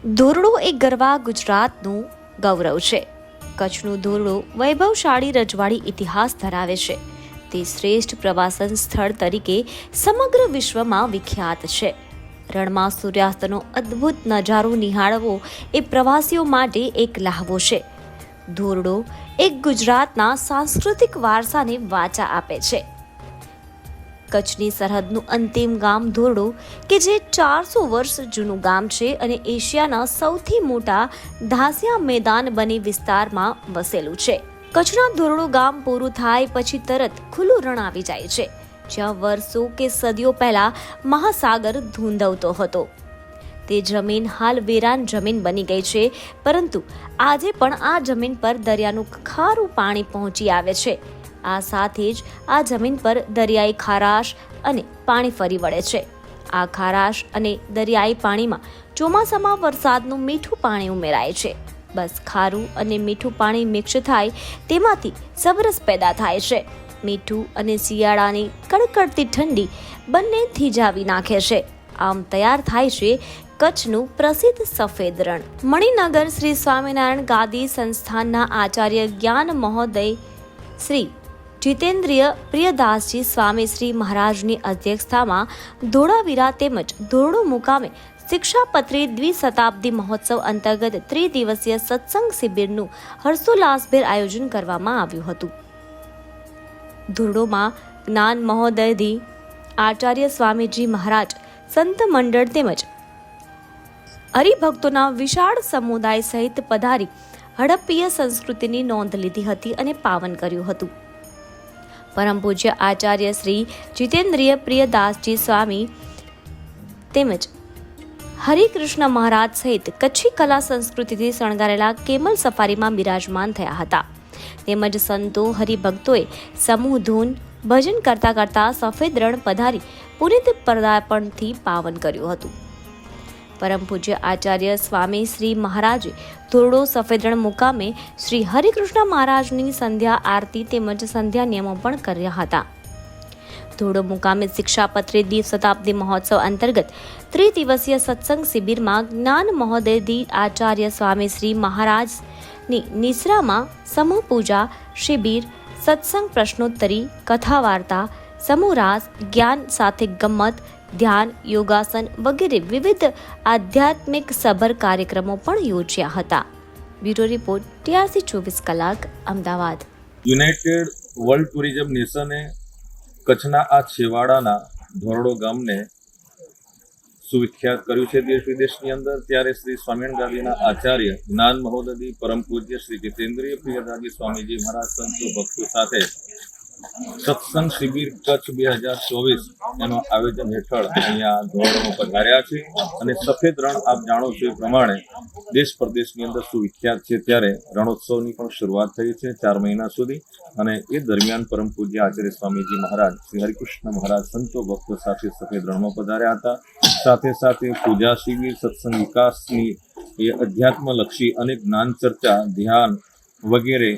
ધોરડો એ ગરવા ગુજરાતનું ગૌરવ છે. કચ્છનું ધોરડો વૈભવશાળી રજવાડી ઇતિહાસ ધરાવે છે. તે શ્રેષ્ઠ પ્રવાસન સ્થળ તરીકે સમગ્ર વિશ્વમાં વિખ્યાત છે. રણમાં સૂર્યાસ્તનો અદ્ભુત નજારો નિહાળવો એ પ્રવાસીઓ માટે એક લહાવો છે. ધોરડો એક ગુજરાતના સાંસ્કૃતિક વારસાને વાચા આપે છે. કચ્છની સરહદનું અંતિમ ગામ ધોરડો કે જે 400 વર્ષ જૂનું ગામ છે અને એશિયાના સૌથી મોટા ધાસિયા મેદાન બની વિસ્તારમાં વસેલું છે. કચ્છના ધોરડો ગામ પૂરું થાય પછી તરત ખુલ્લું રણ આવી જાય છે, જ્યાં વર્ષો કે સદીઓ પહેલા મહાસાગર ધૂંધવતો હતો. તે જમીન હાલ વેરાન જમીન બની ગઈ છે, પરંતુ આજે પણ આ જમીન પર દરિયાનું ખારું પાણી પહોંચી આવે છે. આ સાથે જ આ જમીન પર દરિયાઈ ખારાશ અને પાણી ફરી વળે છે. આ ખારાશ અને દરિયાઈ પાણીમાં ચોમાસામાં વરસાદનું મીઠું પાણી ઉમેરાય છે. બસ ખારું અને મીઠું પાણી મિક્સ થાય તેમાંથી સમરસ પેદા થાય છે. મીઠું અને શિયાળાની કડકડતી ઠંડી બંને થીજાવી નાખે છે. આમ તૈયાર થાય છે કચ્છનું પ્રસિદ્ધ સફેદ રણ. મણિનગર શ્રી સ્વામિનારાયણ ગાદી સંસ્થાનના આચાર્ય જ્ઞાન મહોદય શ્રી જીતેન્દ્રિય પ્રિયદાસજી સ્વામી શ્રી મહારાજની અધ્યક્ષતામાં ધોળાવીરા તેમજ ધોરડો મુકામે શિક્ષાપત્રી દ્વિશતાબ્દી મહોત્સવ અંતર્ગત ત્રિદિવસીય સત્સંગ શિબિરનું હર્ષોલ્લાસભેર આયોજન કરવામાં આવ્યું હતું. ધોરડોમાં જ્ઞાન મહોદયજી આચાર્ય સ્વામીજી મહારાજ, સંત મંડળ તેમજ હરિભક્તોના વિશાળ સમુદાય સહિત પધારી હડપ્પીય સંસ્કૃતિની નોંધ લીધી હતી અને પાવન કર્યું હતું. પરમ પૂજ્ય આચાર્ય શ્રી જીતેન્દ્રિય પ્રિયદાસજી સ્વામી તેમજ હરિકૃષ્ણ મહારાજ સહિત કચ્છી કલા સંસ્કૃતિથી શણગારેલા કેમલ સફારીમાં બિરાજમાન થયા હતા. તેમજ સંતો હરિભક્તોએ સમૂહ ધૂન ભજન કરતા કરતા સફેદ રણ પધારી પુનિત પદાર્પણથી પાવન કર્યું હતું. પરમ પૂજ્ય આચાર્ય સ્વામી શ્રી મહારાજે ધોરડો સફેદ રણ મુકામે શ્રી હરિકૃષ્ણ મહારાજની સંધ્યા આરતી તેમજ સંધ્યા નિયમો પણ કર્યા હતા. ધોરડો મુકામે શિક્ષાપત્રી દ્વિશતાબ્દી મહોત્સવ અંતર્ગત ત્રિદિવસીય સત્સંગ શિબિરમાં જ્ઞાન મહોદયજી આચાર્ય સ્વામી શ્રી મહારાજની નિશ્રામાં સમૂહ પૂજા શિબિર, સત્સંગ, પ્રશ્નોત્તરી, કથા વાર્તા, સમૂહ રાસ, જ્ઞાન સાથે ગમ્મત, ધ્યાન, યોગાસન વગેરે વિવિધ આધ્યાત્મિક સભર કાર્યક્રમો પણ યોજ્યા હતા. બ્યુરો રિપોર્ટ, TRC 24 કલાક, અમદાવાદ. યુનાઇટેડ વર્લ્ડ ટુરિઝમ નેશને કચ્છના આ છેવાડાના ધોરડો ગામને સુવિખ્યાત કર્યું છે દેશ વિદેશની અંદર. ત્યારે શ્રી સ્વામિનારાયણ ગાદીના આચાર્ય જ્ઞાન મહોદયજી પરમ પૂજ્ય શ્રી જીતેન્દ્રિય પ્રિયદાસજી સ્વામીજી મહારાજ સંતો ભક્તો સાથે સત્સંગ શિબિર કચ્છ 2024 એનું આયોજન હેઠળ અહીંયા ધોરડોમાં પધાર્યા છે. અને સફેદ રણ આપ જાણો છો એ પ્રમાણે દેશ પ્રદેશની અંદર સુવિખ્યાત છે. ત્યારે રણોત્સવની પણ શરૂઆત થઈ છે 4 મહિના સુધી. અને એ દરમિયાન પરમ પૂજ્ય આચાર્ય સ્વામીજી મહારાજ શ્રી હરિકૃષ્ણ મહારાજ સંતો ભક્તો સાથે સફેદ રણમાં પધાર્યા હતા. સાથે સાથે પૂજા શિબિર, સત્સંગ વિકાસની એ અધ્યાત્મલક્ષી અને જ્ઞાન ચર્ચા, ધ્યાન વગેરે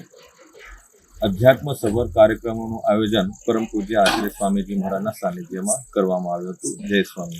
અધ્યાત્મ સભર કાર્યક્રમોનું આયોજન પરમ પૂજ્ય આચાર્ય સ્વામીજી મહારાજના સાનિધ્યમાં કરવામાં આવ્યું હતું. જય સ્વામી.